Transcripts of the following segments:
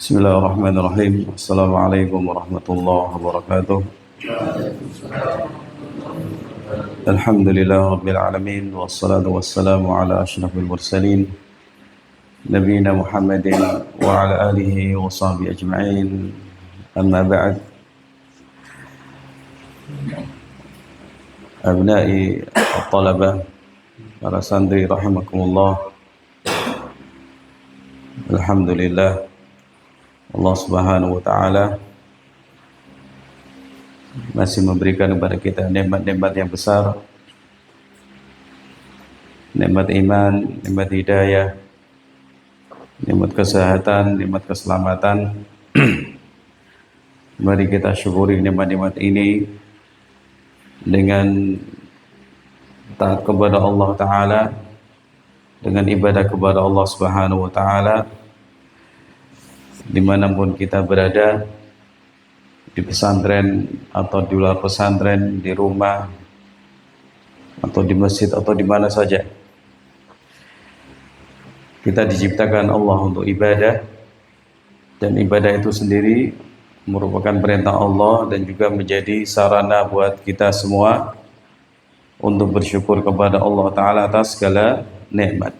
Bismillahirrahmanirrahim. Assalamualaikum warahmatullahi wabarakatuh. Alhamdulillah rabbil alamin wassalatu wassalamu ala asyrafil mursalin nabiyina Muhammadin wa ala alihi wa sahbihi ajma'in. Amma ba'd. Abna'i at-talabah, para santri rahimakumullah. Alhamdulillah, Allah Subhanahu wa taala masih memberikan kepada kita nikmat-nikmat yang besar, nikmat iman, nikmat hidayah, nikmat kesehatan, nikmat keselamatan. Mari kita syukuri nikmat-nikmat ini dengan taat kepada Allah Ta'ala, dengan ibadah kepada Allah Subhanahu wa taala dimanapun kita berada, di pesantren atau di luar pesantren, di rumah atau di masjid atau di mana saja. Kita diciptakan Allah untuk ibadah, dan ibadah itu sendiri merupakan perintah Allah dan juga menjadi sarana buat kita semua untuk bersyukur kepada Allah Ta'ala atas segala nikmat.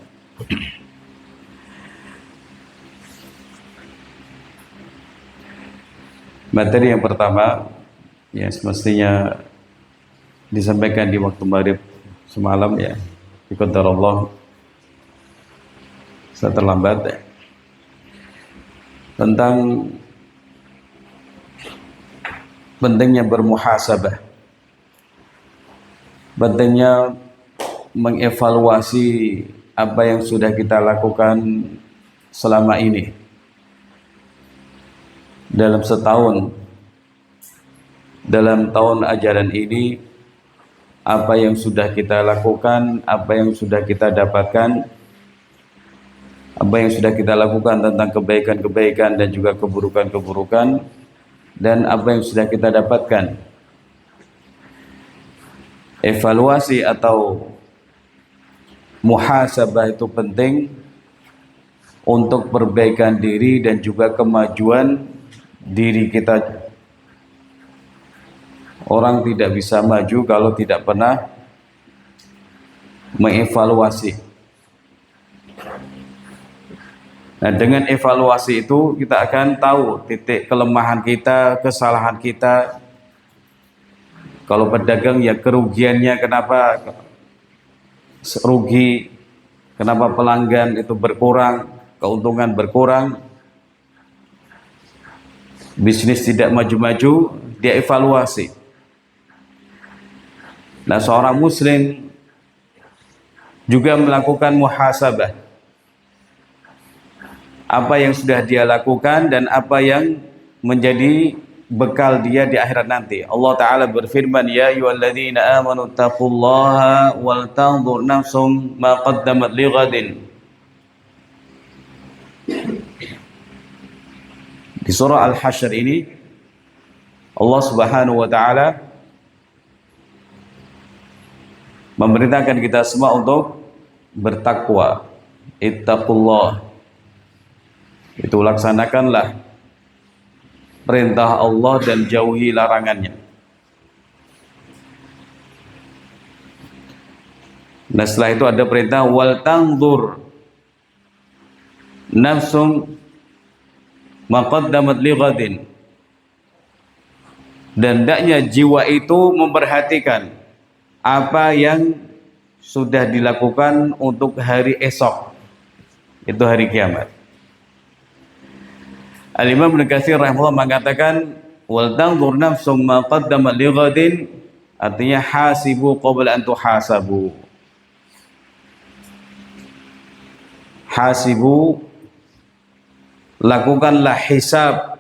Materi yang pertama ya semestinya disampaikan di waktu maghrib semalam ya, diqaddar Allah saya terlambat ya, tentang pentingnya bermuhasabah, pentingnya mengevaluasi apa yang sudah kita lakukan selama ini dalam setahun, dalam tahun ajaran ini. Apa yang sudah kita lakukan, apa yang sudah kita dapatkan, apa yang sudah kita lakukan tentang kebaikan-kebaikan dan juga keburukan-keburukan, dan apa yang sudah kita dapatkan. Evaluasi atau muhasabah itu penting untuk perbaikan diri dan juga kemajuan diri kita. Orang tidak bisa maju kalau tidak pernah mengevaluasi. Nah, dengan evaluasi itu kita akan tahu titik kelemahan kita, kesalahan kita. Kalau pedagang ya kerugiannya, kenapa rugi, kenapa pelanggan itu berkurang, keuntungan berkurang, bisnis tidak maju-maju, dia evaluasi. Nah, seorang muslim juga melakukan muhasabah. Apa yang sudah dia lakukan dan apa yang menjadi bekal dia di akhirat nanti. Allah Ta'ala berfirman, ya ayyuhalladzina amanu taqullaha wal tanzur nafsum ma qaddamat lighadin. Di surah Al-Hasyr ini Allah Subhanahu wa taala memerintahkan kita semua untuk bertakwa. Ittaqullah. Itu laksanakanlah perintah Allah dan jauhi larangannya. Nah, setelah itu ada perintah wal tanzur nafsum maqaddamat lighadin. Dan hendaknya jiwa itu memperhatikan apa yang sudah dilakukan untuk hari esok, itu hari kiamat. Al-Imam Ibnu Katsir rahimahullah mengatakan wal tanzur nafsum ma qaddamat lighadin, artinya hasibu qabla an tuhasabu. Hasibu, lakukanlah hisab,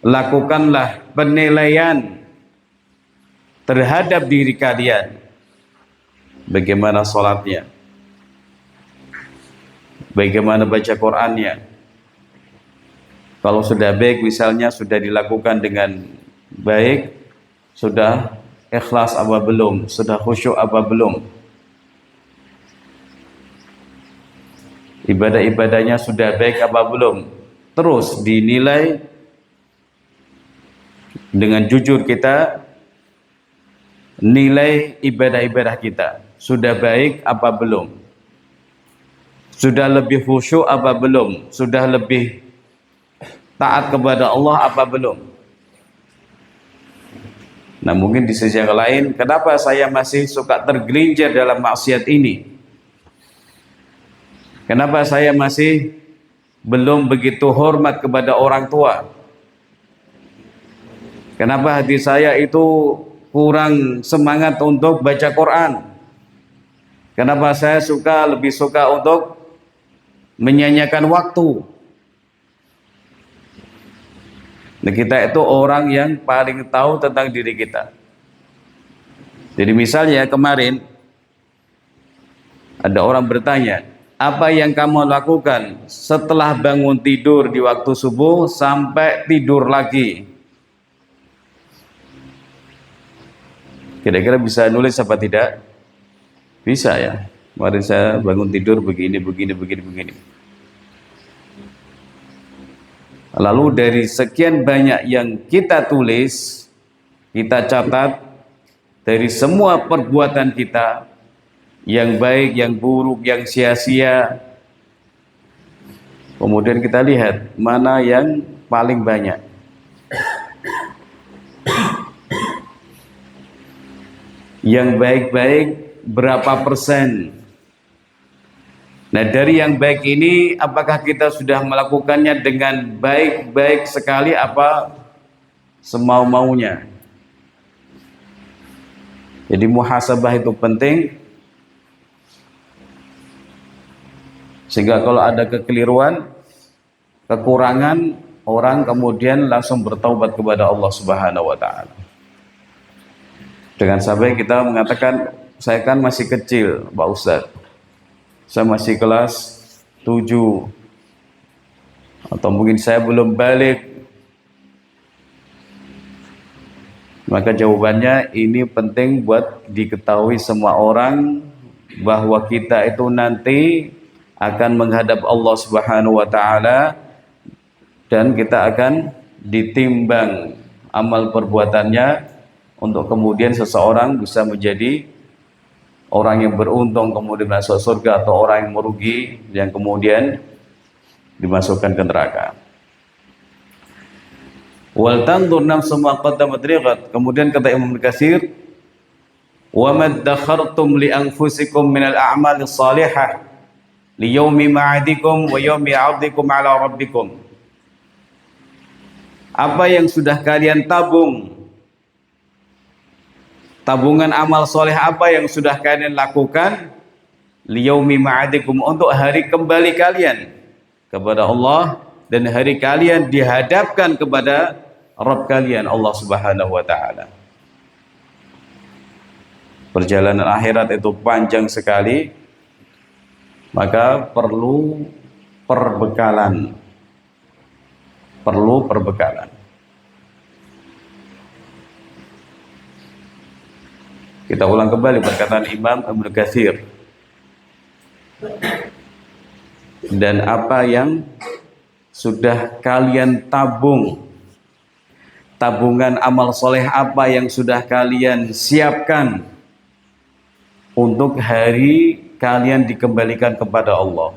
lakukanlah penilaian terhadap diri kalian. Bagaimana sholatnya, bagaimana baca Qur'annya. Kalau sudah baik, misalnya sudah dilakukan dengan baik, sudah ikhlas apa belum, sudah khusyuk apa belum, ibadah-ibadahnya sudah baik apa belum, terus dinilai dengan jujur kita, nilai ibadah-ibadah kita sudah baik apa belum, sudah lebih khusyuk apa belum, sudah lebih taat kepada Allah apa belum. Nah mungkin di sisi yang lain, kenapa saya masih suka tergelincir dalam maksiat ini, kenapa saya masih belum begitu hormat kepada orang tua, kenapa hati saya itu kurang semangat untuk baca Quran, kenapa saya lebih suka untuk menyanyiakan waktu. Nah, kita itu orang yang paling tahu tentang diri kita. Jadi misalnya kemarin ada orang bertanya, apa yang kamu lakukan setelah bangun tidur di waktu subuh sampai tidur lagi? Kira-kira bisa nulis apa tidak? Bisa ya. Kemarin saya bangun tidur begini. Lalu dari sekian banyak yang kita tulis, kita catat, dari semua perbuatan kita, yang baik, yang buruk, yang sia-sia, kemudian kita lihat mana yang paling banyak. Yang baik-baik berapa persen? Nah dari yang baik ini, apakah kita sudah melakukannya dengan baik-baik sekali apa semau-maunya? Jadi muhasabah itu penting, sehingga kalau ada kekeliruan, kekurangan, orang kemudian langsung bertaubat kepada Allah Subhanahu wa Ta'ala. Dengan sampai kita mengatakan, saya kan masih kecil Pak Ustadz, saya masih kelas 7, atau mungkin saya belum balik. Maka jawabannya ini penting buat diketahui semua orang, bahwa kita itu nanti akan menghadap Allah Subhanahu wa Ta'ala, dan kita akan ditimbang amal perbuatannya, untuk kemudian seseorang bisa menjadi orang yang beruntung kemudian masuk surga, atau orang yang merugi yang kemudian dimasukkan ke neraka. Wal tanzur nafsum ma qaddamat righat. Kemudian kata Imam Katsir, wa maddakhartum li anfusikum minal a'mali shalihah li yaumi ma'adikum wa yaumi 'ardikum 'ala rabbikum. Apa yang sudah kalian tabungan amal soleh apa yang sudah kalian lakukan, liyaumi ma'adikum, untuk hari kembali kalian kepada Allah, dan hari kalian dihadapkan kepada Rabb kalian Allah Subhanahu wa Ta'ala. Perjalanan akhirat itu panjang sekali, maka perlu perbekalan. Kita ulang kembali perkataan Imam Ibnu Katsir. Dan apa yang sudah kalian tabungan amal soleh apa yang sudah kalian siapkan untuk hari kalian dikembalikan kepada Allah.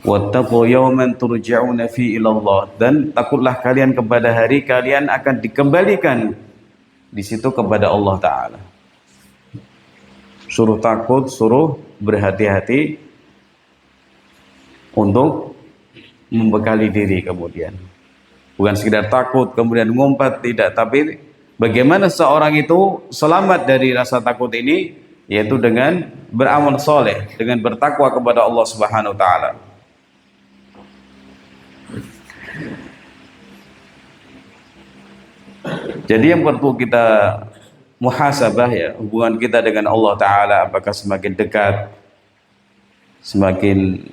Wattaqu yawman turja'una fi ilallah, dan takutlah kalian kepada hari kalian akan dikembalikan di situ kepada Allah Ta'ala. Suruh takut, suruh berhati-hati untuk membekali diri kemudian. Bukan sekedar takut kemudian ngumpat, tidak, tapi bagaimana seorang itu selamat dari rasa takut ini, yaitu dengan beramal soleh, dengan bertakwa kepada Allah Subhanahu wa Ta'ala. Jadi yang perlu kita muhasabah, ya, hubungan kita dengan Allah Ta'ala, apakah semakin dekat, semakin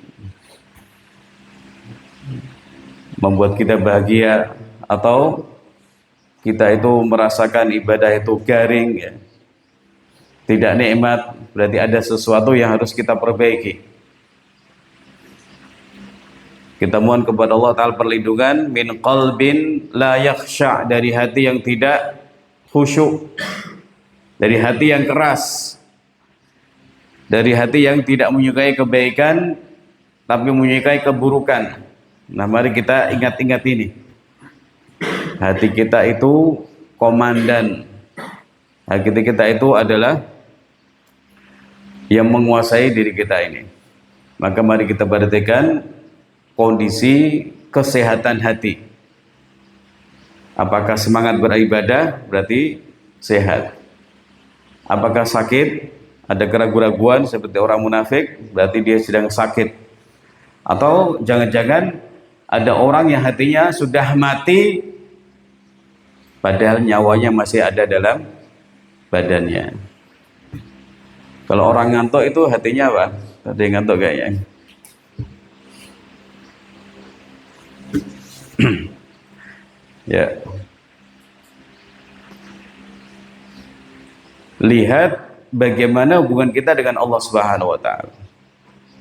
membuat kita bahagia, atau kita itu merasakan ibadah itu garing, ya, tidak nikmat, berarti ada sesuatu yang harus kita perbaiki. Kita mohon kepada Allah Ta'ala perlindungan min qalbin la yakhsha, dari hati yang tidak khusyuk, dari hati yang keras, dari hati yang tidak menyukai kebaikan tapi menyukai keburukan. Nah, mari kita ingat-ingat ini. Hati kita itu komandan. Hati kita itu adalah yang menguasai diri kita ini. Maka mari kita perhatikan kondisi kesehatan hati. Apakah semangat beribadah? Berarti sehat. Apakah sakit? Ada keraguan-raguan seperti orang munafik? Berarti dia sedang sakit. Atau jangan-jangan ada orang yang hatinya sudah mati padahal nyawanya masih ada dalam badannya. Kalau orang ngantuk itu hatinya apa? Ada yang ngantuk kayaknya. Ya. Lihat bagaimana hubungan kita dengan Allah Subhanahu wa taala.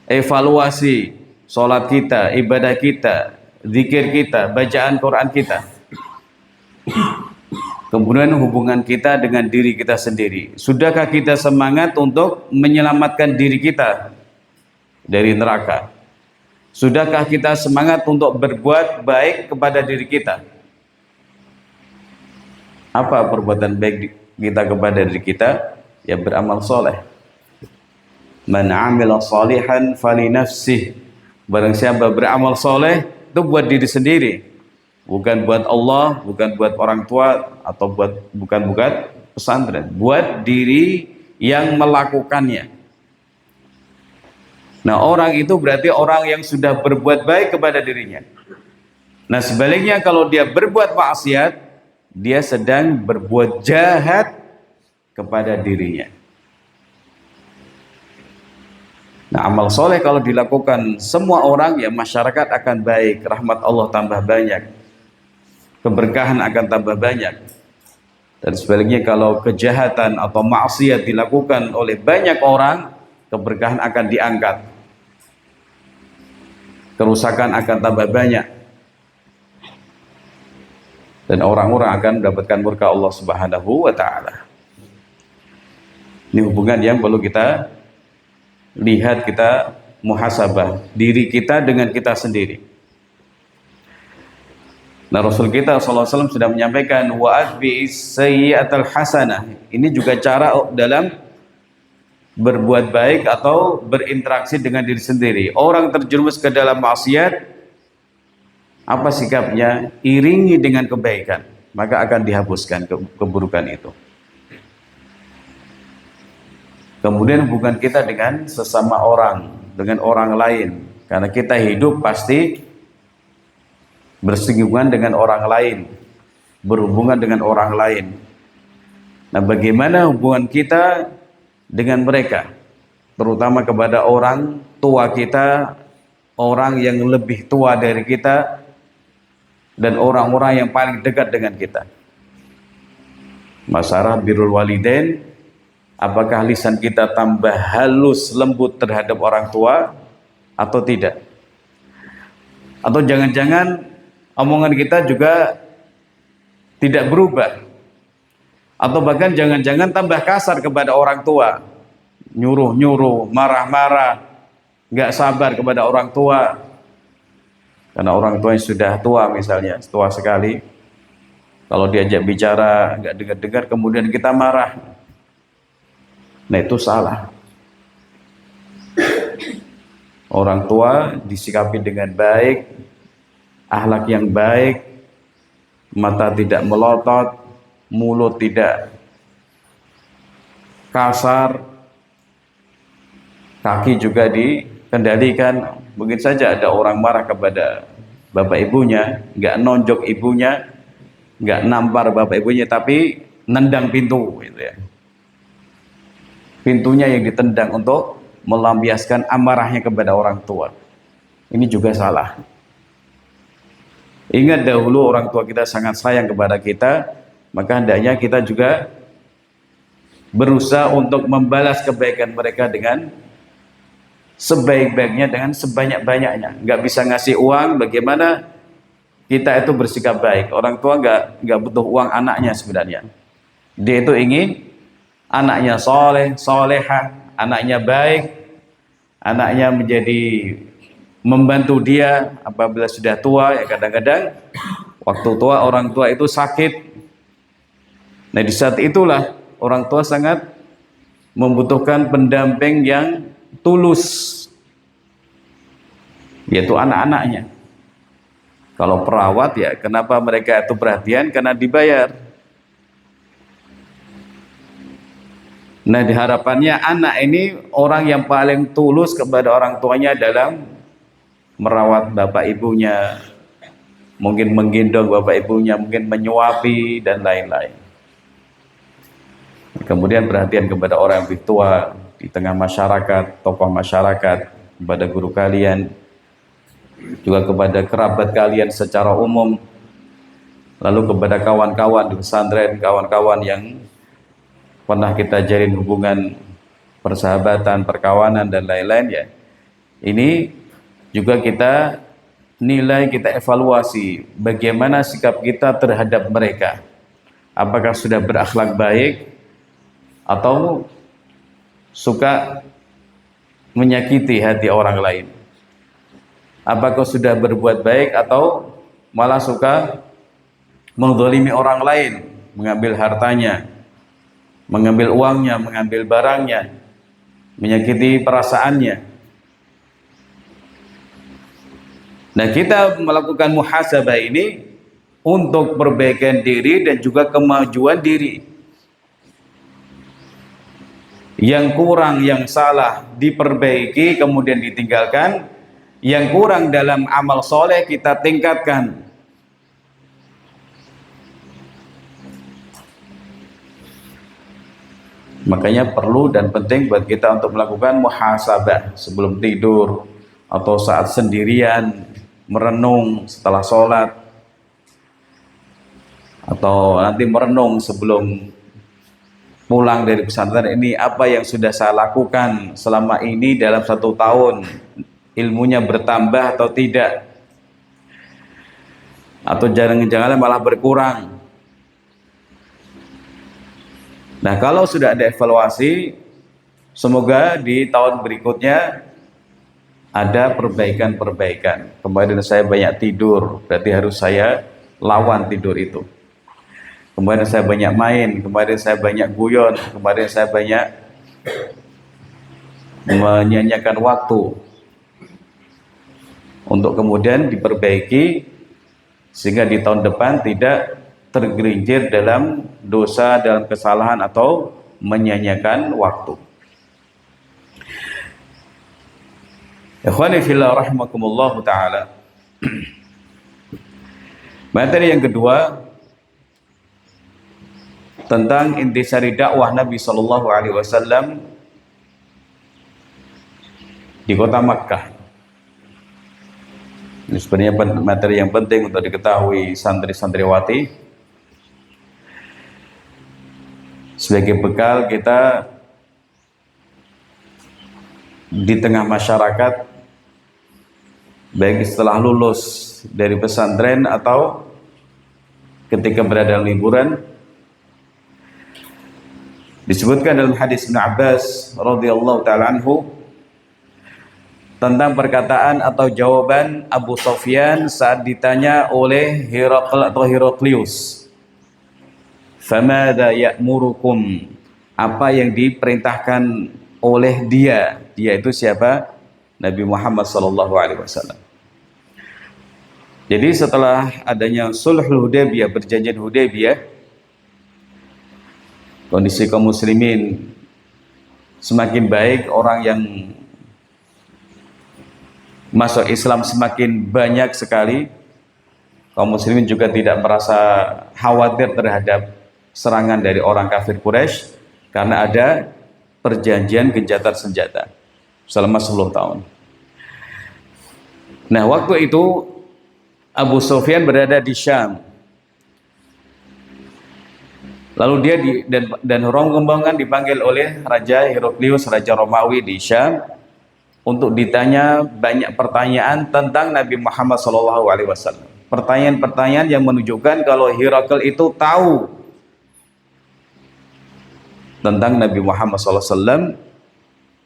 Evaluasi salat kita, ibadah kita, zikir kita, bacaan Quran kita. Kemudian hubungan kita dengan diri kita sendiri. Sudahkah kita semangat untuk menyelamatkan diri kita dari neraka? Sudahkah kita semangat untuk berbuat baik kepada diri kita? Apa perbuatan baik kita kepada diri kita? Ya beramal soleh. Man amila salihan fali nafsih. Barang siapa beramal soleh, itu buat diri sendiri. Bukan buat Allah, bukan buat orang tua, atau bukan pesantren. Buat diri yang melakukannya. Nah, orang itu berarti orang yang sudah berbuat baik kepada dirinya. Nah, sebaliknya kalau dia berbuat maksiat, dia sedang berbuat jahat kepada dirinya. Nah, amal soleh kalau dilakukan semua orang, ya masyarakat akan baik, rahmat Allah tambah banyak, keberkahan akan tambah banyak. Dan sebaliknya kalau kejahatan atau maksiat dilakukan oleh banyak orang, keberkahan akan diangkat, kerusakan akan tambah banyak, dan orang-orang akan mendapatkan murka Allah Subhanahu wa taala. Ini hubungan yang perlu kita lihat, kita muhasabah diri kita dengan kita sendiri. Nah, Rasul kita SAW sudah menyampaikan wa atbi'is sayyi'atal hasanah. Ini juga cara dalam berbuat baik atau berinteraksi dengan diri sendiri. Orang terjerumus ke dalam maksiat, apa sikapnya? Iringi dengan kebaikan, maka akan dihapuskan keburukan itu. Kemudian hubungan kita dengan sesama orang, dengan orang lain, karena kita hidup pasti bersinggungan dengan orang lain, berhubungan dengan orang lain. Nah, bagaimana hubungan kita dengan mereka, terutama kepada orang tua kita, orang yang lebih tua dari kita, dan orang-orang yang paling dekat dengan kita. Masalah birrul walidain, apakah lisan kita tambah halus, lembut terhadap orang tua atau tidak? Atau jangan-jangan omongan kita juga tidak berubah? Atau bahkan jangan-jangan tambah kasar kepada orang tua, nyuruh-nyuruh, marah-marah, nggak sabar kepada orang tua. Karena orang tua yang sudah tua, misalnya tua sekali, kalau diajak bicara nggak dengar-dengar, kemudian kita marah. Nah, itu salah. Orang tua disikapi dengan baik, akhlak yang baik, mata tidak melotot, mulut tidak kasar, kaki juga dikendalikan. Mungkin saja ada orang marah kepada bapak ibunya, nggak nonjok ibunya, nggak nampar bapak ibunya, tapi nendang pintu, gitu ya. Pintunya yang ditendang untuk melampiaskan amarahnya kepada orang tua. Ini juga salah. Ingat dahulu orang tua kita sangat sayang kepada kita, maka hendaknya kita juga berusaha untuk membalas kebaikan mereka dengan sebaik-baiknya dengan sebanyak-banyaknya. Nggak bisa ngasih uang, bagaimana kita itu bersikap baik. Orang tua nggak butuh uang anaknya sebenarnya. Dia itu ingin anaknya soleh, solehah, anaknya baik, anaknya menjadi membantu dia apabila sudah tua. Ya kadang-kadang waktu tua orang tua itu sakit. Nah di saat itulah orang tua sangat membutuhkan pendamping yang tulus, yaitu anak-anaknya. Kalau perawat ya kenapa mereka itu perhatian? Karena dibayar. Nah diharapannya anak ini orang yang paling tulus kepada orang tuanya dalam merawat bapak ibunya, mungkin menggendong bapak ibunya, mungkin menyuapi dan lain-lain. Kemudian perhatian kepada orang yang lebih tua di tengah masyarakat, tokoh masyarakat, kepada guru kalian, juga kepada kerabat kalian secara umum, lalu kepada kawan-kawan di pesantren, kawan-kawan yang pernah kita jalin hubungan persahabatan, perkawanan dan lain-lain ya. Ini juga kita nilai, kita evaluasi bagaimana sikap kita terhadap mereka. Apakah sudah berakhlak baik atau suka menyakiti hati orang lain? Apakah sudah berbuat baik atau malah suka menzalimi orang lain, mengambil hartanya, mengambil uangnya, mengambil barangnya, menyakiti perasaannya. Nah kita melakukan muhasabah ini untuk perbaikan diri dan juga kemajuan diri. Yang kurang, yang salah diperbaiki kemudian ditinggalkan, yang kurang dalam amal soleh kita tingkatkan. Makanya perlu dan penting buat kita untuk melakukan muhasabah sebelum tidur atau saat sendirian, merenung setelah sholat, atau nanti merenung sebelum pulang dari pesantren ini, apa yang sudah saya lakukan selama ini dalam 1 tahun, ilmunya bertambah atau tidak, atau jangan-jangan malah berkurang. Nah kalau sudah ada evaluasi, semoga di tahun berikutnya ada perbaikan-perbaikan. Kemarin saya banyak tidur, berarti harus saya lawan tidur itu. Kemarin saya banyak main, kemarin saya banyak guyon, kemarin saya banyak menyanyiakan waktu, untuk kemudian diperbaiki sehingga di tahun depan tidak tergelincir dalam dosa, dalam kesalahan atau menyanyiakan waktu. Ikhwani fillah rahimakumullah ta'ala. Materi yang kedua tentang intisari dakwah Nabi Sallallahu Alaihi Wasallam di kota Makkah. Ini sebenarnya materi yang penting untuk diketahui santri-santriwati sebagai bekal kita di tengah masyarakat, baik setelah lulus dari pesantren atau ketika berada dalam liburan. Disebutkan dalam hadis Ibnu Abbas radhiyallahu taala anhu tentang perkataan atau jawaban Abu Sufyan saat ditanya oleh Herakl atau Heraklius, "Famadza ya'murukum?" Apa yang diperintahkan oleh dia? Dia itu siapa? Nabi Muhammad sallallahu alaihi wasallam. Jadi setelah adanya Sulhul Hudaybiyah, perjanjian Hudaybiyah, kondisi kaum muslimin semakin baik, orang yang masuk Islam semakin banyak sekali. Kaum muslimin juga tidak merasa khawatir terhadap serangan dari orang kafir Quraisy karena ada perjanjian gencatan senjata selama 10 tahun. Nah, waktu itu Abu Sufyan berada di Syam. Lalu dia dan rombongan dipanggil oleh Raja Heraklius, Raja Romawi di Syam. untuk ditanya banyak pertanyaan tentang Nabi Muhammad SAW. Pertanyaan-pertanyaan yang menunjukkan kalau Herakl itu tahu tentang Nabi Muhammad SAW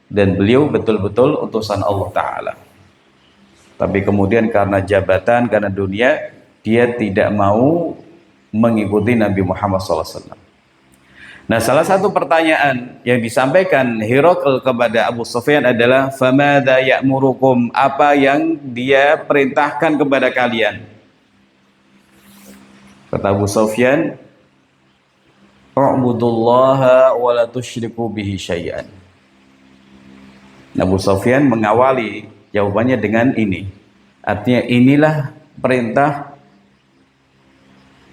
dan beliau betul-betul utusan Allah Ta'ala. Tapi kemudian karena jabatan, karena dunia, dia tidak mau mengikuti Nabi Muhammad SAW. Nah, salah satu pertanyaan yang disampaikan Herakl kepada Abu Sufyan adalah, "Famadza ya'murukum?" Apa yang dia perintahkan kepada kalian? Kata Abu Sufyan, "U'budullaha wa la tusyriku bihi syai'an." Abu Sufyan mengawali jawabannya dengan ini. Artinya inilah perintah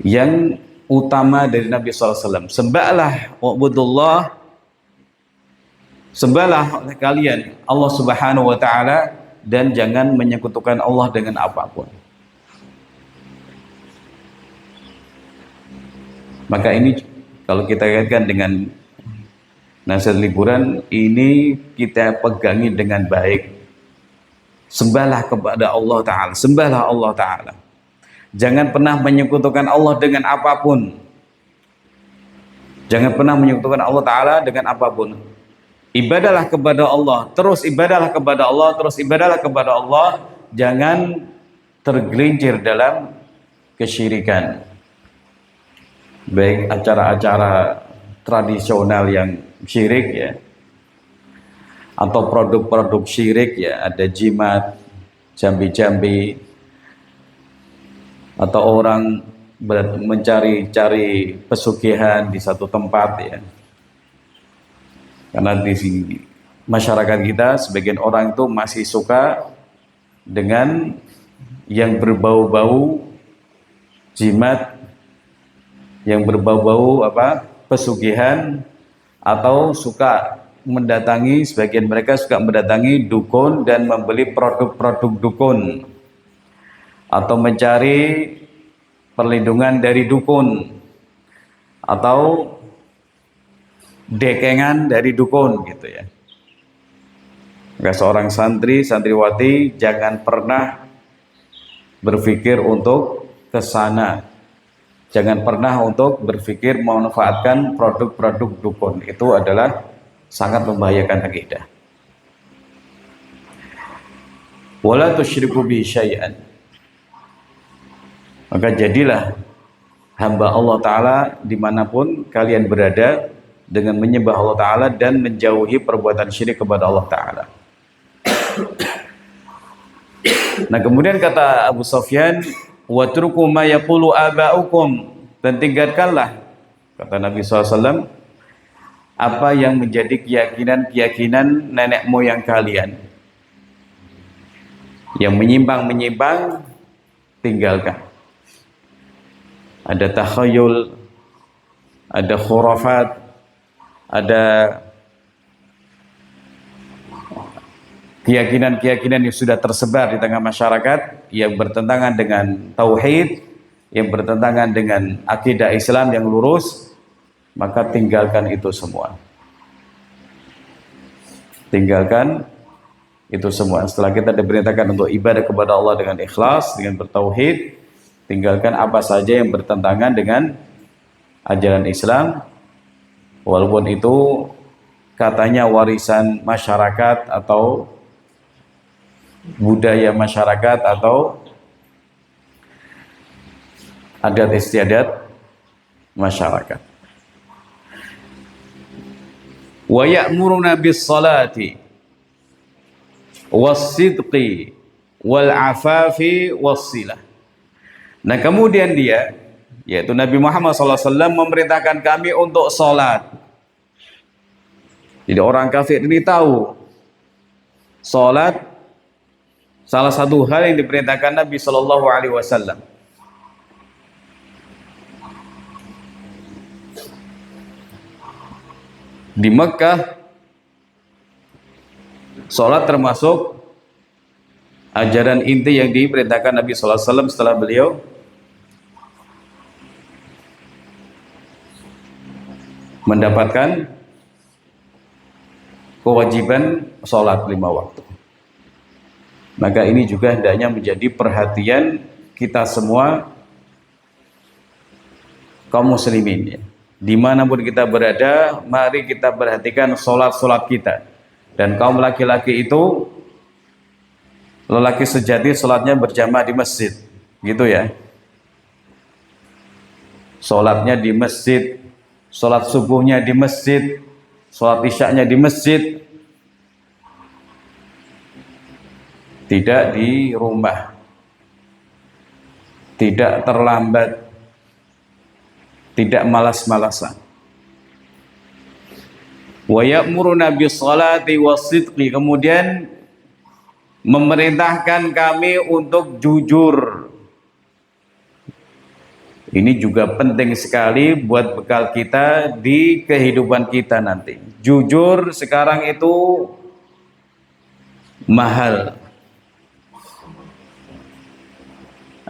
yang utama dari Nabi SAW. Sembahlah wa'budullah, sembahlah oleh kalian Allah Subhanahu wa Ta'ala, dan jangan menyekutukan Allah dengan apapun. Maka ini kalau kita kaitkan dengan nasihat liburan, ini kita pegangi dengan baik. Sembahlah kepada Allah Ta'ala, sembahlah Allah Ta'ala. Jangan pernah menyekutukan Allah dengan apapun. Jangan pernah menyekutukan Allah Ta'ala dengan apapun. Ibadahlah kepada Allah, terus ibadahlah kepada Allah, terus ibadahlah kepada Allah. Jangan tergelincir dalam kesyirikan. Baik acara-acara tradisional yang syirik ya, atau produk-produk syirik ya, ada jimat, jambi-jambi, atau orang mencari-cari pesugihan di satu tempat ya. Karena di sini masyarakat kita sebagian orang itu masih suka dengan yang berbau-bau jimat, yang berbau-bau pesugihan, atau suka mendatangi, sebagian mereka suka mendatangi dukun dan membeli produk-produk dukun, atau mencari perlindungan dari dukun, atau dekengan dari dukun gitu ya. Maka seorang santri, santriwati jangan pernah berpikir untuk ke sana. Jangan pernah untuk berpikir memanfaatkan produk-produk dukun. Itu adalah sangat membahayakan akidah. Wala tusyriku bi syai'an. Maka jadilah hamba Allah Ta'ala dimanapun kalian berada, dengan menyembah Allah Ta'ala dan menjauhi perbuatan syirik kepada Allah Ta'ala. Nah kemudian kata Abu Sufyan, "Watruku ma yaqulu aba'ukum." Dan tinggalkanlah, kata Nabi SAW, apa yang menjadi keyakinan nenek moyang kalian. Yang menyimpang-menyimpang, tinggalkan. Ada takhayul, ada khurafat, ada keyakinan-keyakinan yang sudah tersebar di tengah masyarakat yang bertentangan dengan tauhid, yang bertentangan dengan akidah Islam yang lurus, maka tinggalkan itu semua. Tinggalkan itu semua. Setelah kita diperintahkan untuk ibadah kepada Allah dengan ikhlas, dengan bertauhid, tinggalkan apa saja yang bertentangan dengan ajaran Islam, walaupun itu katanya warisan masyarakat atau budaya masyarakat atau adat istiadat masyarakat. Wa ya'muruna bis salati was sidqi wal afafi was silah. Nah kemudian dia, yaitu Nabi Muhammad SAW, memerintahkan kami untuk sholat. Jadi orang kafir ini tahu sholat salah satu hal yang diperintahkan Nabi SAW. Di Mekah, sholat termasuk ajaran inti yang diperintahkan Nabi SAW setelah beliau mendapatkan kewajiban sholat 5 waktu. Maka ini juga hendaknya menjadi perhatian kita semua kaum muslimin ya. Dimanapun kita berada, mari kita perhatikan sholat-sholat kita. Dan kaum laki-laki itu, lelaki sejati sholatnya berjamaah di masjid, gitu ya. Sholatnya di masjid, sholat subuhnya di masjid, sholat isyaknya di masjid, tidak di rumah, tidak terlambat, tidak malas-malasan. Wa ya'muruna bis-shalati was-sidqi, kemudian memerintahkan kami untuk jujur. Ini juga penting sekali buat bekal kita di kehidupan kita nanti. Jujur sekarang itu mahal.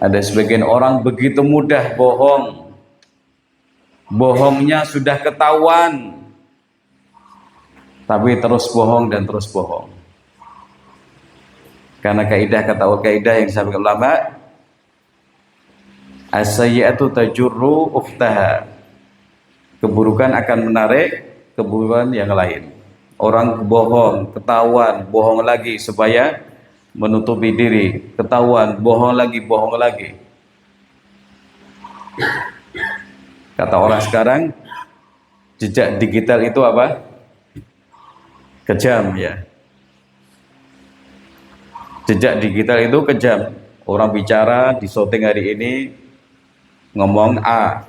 Ada sebagian orang begitu mudah bohong. Bohongnya sudah ketahuan, tapi terus bohong dan terus bohong. Karena kaidah, yang disampaikan ulama, as-sayyi'atu tajurru ukhtaha. Keburukan akan menarik keburukan yang lain. Orang bohong, ketahuan, bohong lagi supaya menutupi diri, ketahuan, bohong lagi. Kata orang sekarang, jejak digital itu apa? Kejam ya. Jejak digital itu kejam. Orang bicara di syuting hari ini ngomong A,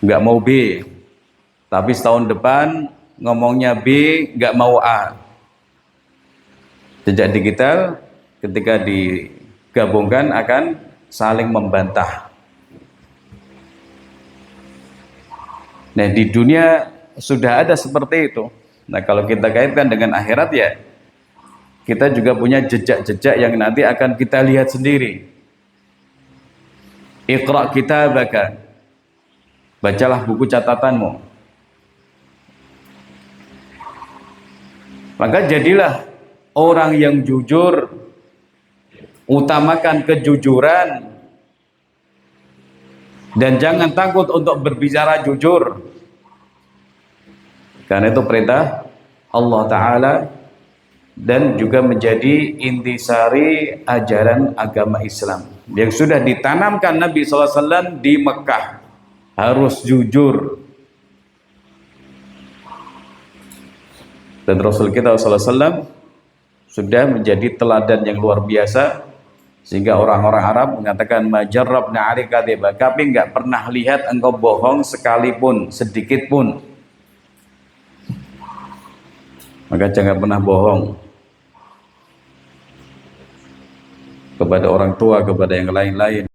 nggak mau B, tapi setahun depan ngomongnya B, nggak mau A. Jejak digital ketika digabungkan akan saling membantah. Nah, di dunia sudah ada seperti itu. Nah, kalau kita kaitkan dengan akhirat ya, kita juga punya jejak-jejak yang nanti akan kita lihat sendiri. Iqra' kitabaka, bacalah buku catatanmu. Maka jadilah orang yang jujur, utamakan kejujuran, dan jangan takut untuk berbicara jujur. Karena itu perintah Allah Ta'ala dan juga menjadi intisari ajaran agama Islam yang sudah ditanamkan Nabi SAW di Mekah. Harus jujur. Dan Rasul kita SAW sudah menjadi teladan yang luar biasa, sehingga orang-orang Arab mengatakan majarrabna 'alaika kadhiba, kami enggak pernah lihat engkau bohong sekalipun, sedikit pun. Maka jangan pernah bohong kepada orang tua, kepada yang lain-lain.